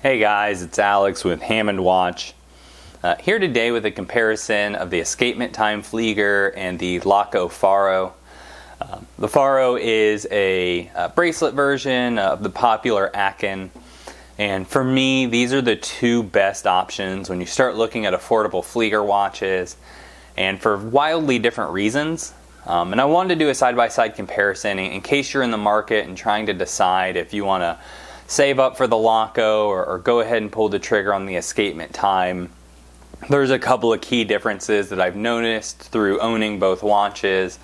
Hey guys, it's Alex with Hammond Watch. Here today with a comparison of the Escapement Time Flieger and the Laco Faro. The Faro is a bracelet version of the popular Aachen, and for me these are the two best options when you start looking at affordable Flieger watches, and for wildly different reasons. And I wanted to do a side-by-side comparison in case you're in the market and trying to decide if you want to save up for the Laco or go ahead and pull the trigger on the Escapement Time. There's a couple of key differences that I've noticed through owning both watches,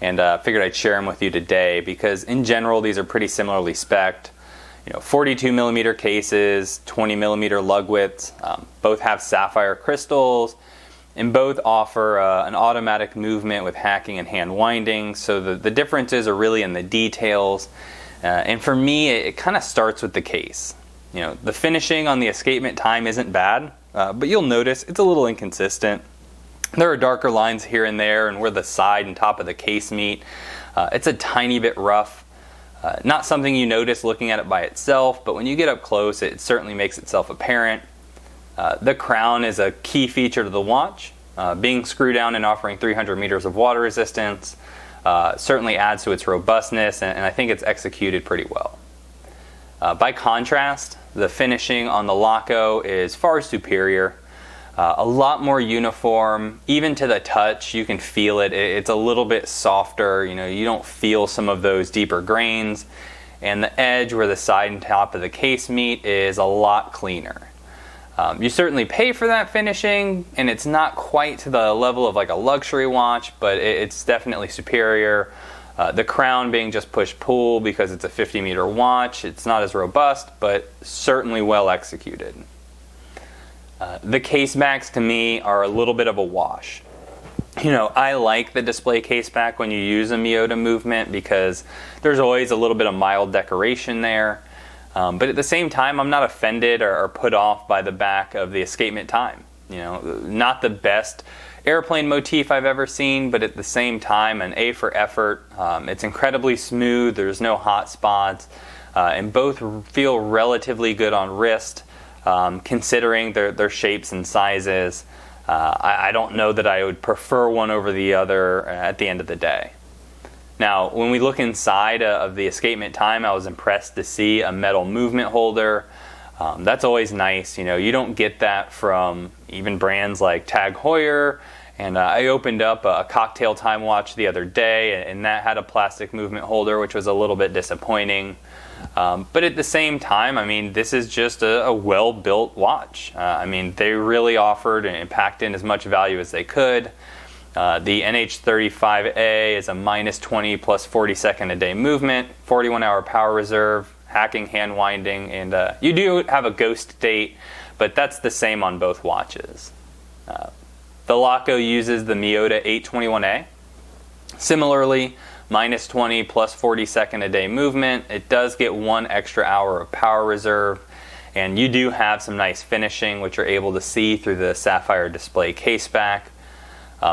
and figured I'd share them with you today because in general these are pretty similarly spec'd. 42 millimeter cases, 20 millimeter lug widths, both have sapphire crystals, and both offer an automatic movement with hacking and hand winding. So the differences are really in the details. And for me, it kind of starts with the case. The finishing on the Escapement Time isn't bad, but you'll notice it's a little inconsistent. There are darker lines here and there, and where the side and top of the case meet, it's a tiny bit rough. Not something you notice looking at it by itself, but when you get up close, it certainly makes itself apparent. The crown is a key feature to the watch. Being screw down and offering 300 meters of water resistance certainly adds to its robustness, and I think it's executed pretty well. By contrast, the finishing on the Laco is far superior. A lot more uniform, even to the touch. You can feel it. It's a little bit softer. You don't feel some of those deeper grains, and the edge where the side and top of the case meet is a lot cleaner. You certainly pay for that finishing, and it's not quite to the level of like a luxury watch, but it's definitely superior. The crown being just push-pull because it's a 50-meter watch. It's not as robust, but certainly well executed. The case backs to me are a little bit of a wash. I like the display case back when you use a Miyota movement because there's always a little bit of mild decoration there. But at the same time, I'm not offended or put off by the back of the Escapement Time. Not the best airplane motif I've ever seen, but at the same time, an A for effort. It's incredibly smooth. There's no hot spots, and both feel relatively good on wrist. Considering their shapes and sizes, I don't know that I would prefer one over the other at the end of the day. Now, when we look inside of the Escapement Time, I was impressed to see a metal movement holder. That's always nice. You don't get that from even brands like Tag Heuer. And I opened up a Cocktail Time watch the other day, and that had a plastic movement holder, which was a little bit disappointing. But at the same time, this is just a well-built watch. They really offered and packed in as much value as they could. The NH35A is a minus 20 plus 40 second a day movement, 41 hour power reserve, hacking, hand winding, and you do have a ghost date, but that's the same on both watches. The Laco uses the Miyota 821A. Similarly, minus 20 plus 40 second a day movement. It does get 1 extra hour of power reserve, and you do have some nice finishing, which you're able to see through the sapphire display case back.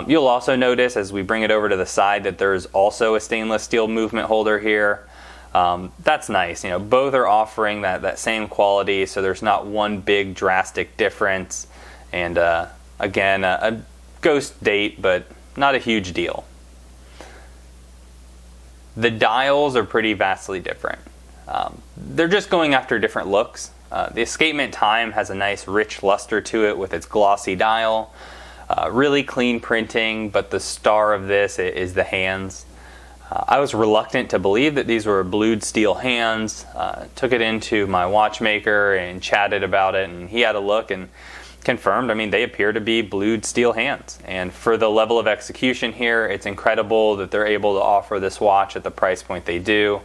You'll also notice as we bring it over to the side that there's also a stainless steel movement holder here. That's nice. Both are offering that same quality, so there's not one big drastic difference. And again, a ghost date, but not a huge deal. The dials are pretty vastly different. They're just going after different looks. The Escapement Time has a nice rich luster to it with its glossy dial. Really clean printing, but the star of this is the hands. I was reluctant to believe that these were blued steel hands. Took it into my watchmaker and chatted about it, and he had a look and confirmed, they appear to be blued steel hands. And for the level of execution here, it's incredible that they're able to offer this watch at the price point they do.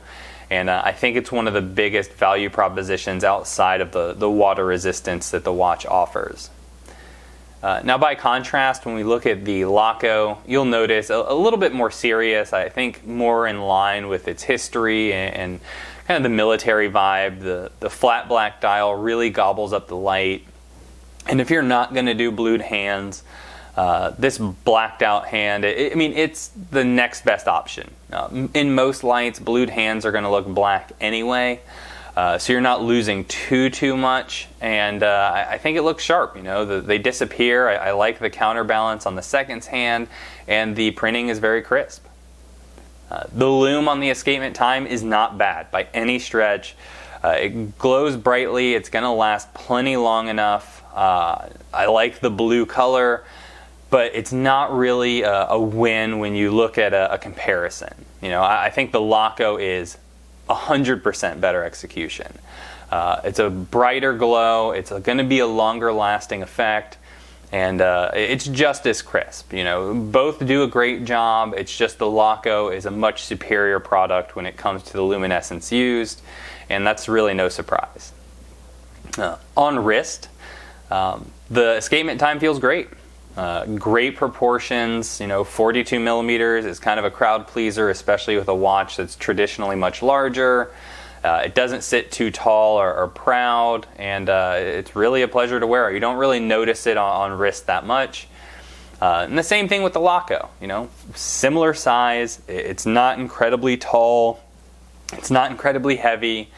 And I think it's one of the biggest value propositions outside of the water resistance that the watch offers. Now, by contrast, when we look at the Laco, you'll notice a little bit more serious, I think more in line with its history and kind of the military vibe. The flat black dial really gobbles up the light. And if you're not going to do blued hands, this blacked out hand, it's the next best option. In most lights, blued hands are going to look black anyway. so you're not losing too much, and I think it looks sharp. You know, they disappear. I like the counterbalance on the seconds hand, and the printing is very crisp. The lume on the escapement time is not bad by any stretch. It glows brightly. It's going to last plenty long enough. I like the blue color, but it's not really a win when you look at a comparison. You know, I think the Laco is 100% better execution. It's a brighter glow. It's going to be a longer lasting effect, and it's just as crisp. You know, both do a great job. It's just the Laco is a much superior product when it comes to the luminescence used, and that's really no surprise. On wrist, the escapement time feels great. Great proportions. You know, 42 millimeters is kind of a crowd pleaser, especially with a watch that's traditionally much larger. It doesn't sit too tall or proud, and it's really a pleasure to wear. You don't really notice it on wrist that much. And the same thing with the Laco. You know, similar size. It's not incredibly tall. It's not incredibly heavy.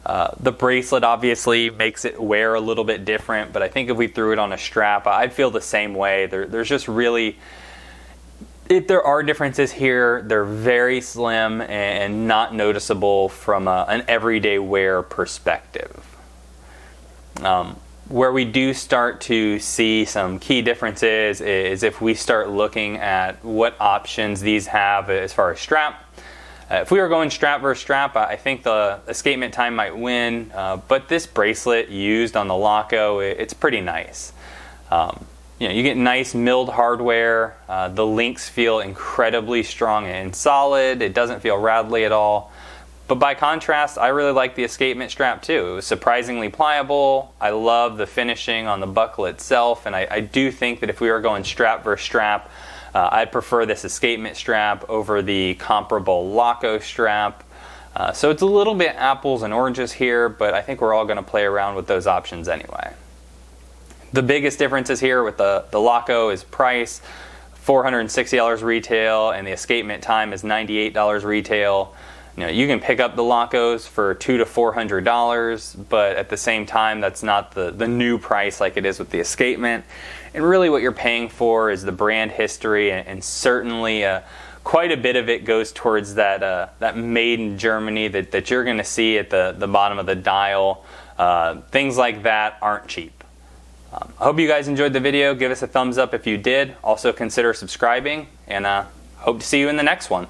The bracelet obviously makes it wear a little bit different, but I think if we threw it on a strap, I'd feel the same way. There's just really, if there are differences here, they're very slim and not noticeable from an everyday wear perspective. Where we do start to see some key differences is if we start looking at what options these have as far as strap. If we were going strap versus strap, I think the escapement time might win, but this bracelet used on the Laco, it's pretty nice. You know, you get nice milled hardware. The links feel incredibly strong and solid. It doesn't feel rattly at all. But by contrast, I really like the escapement strap too. It was surprisingly pliable. I love the finishing on the buckle itself, and I do think that if we were going strap versus strap, I'd prefer this escapement strap over the comparable Laco strap. So it's a little bit apples and oranges here, but I think we're all going to play around with those options anyway. The biggest differences here with the Laco is price, $460 retail, and the escapement time is $98 retail. You know, you can pick up the Lacos for $200 to $400, but at the same time, that's not the new price like it is with the escapement. And really what you're paying for is the brand history, and certainly quite a bit of it goes towards that made in Germany that you're going to see at the bottom of the dial. Things like that aren't cheap. I hope you guys enjoyed the video. Give us a thumbs up if you did. Also consider subscribing, and hope to see you in the next one.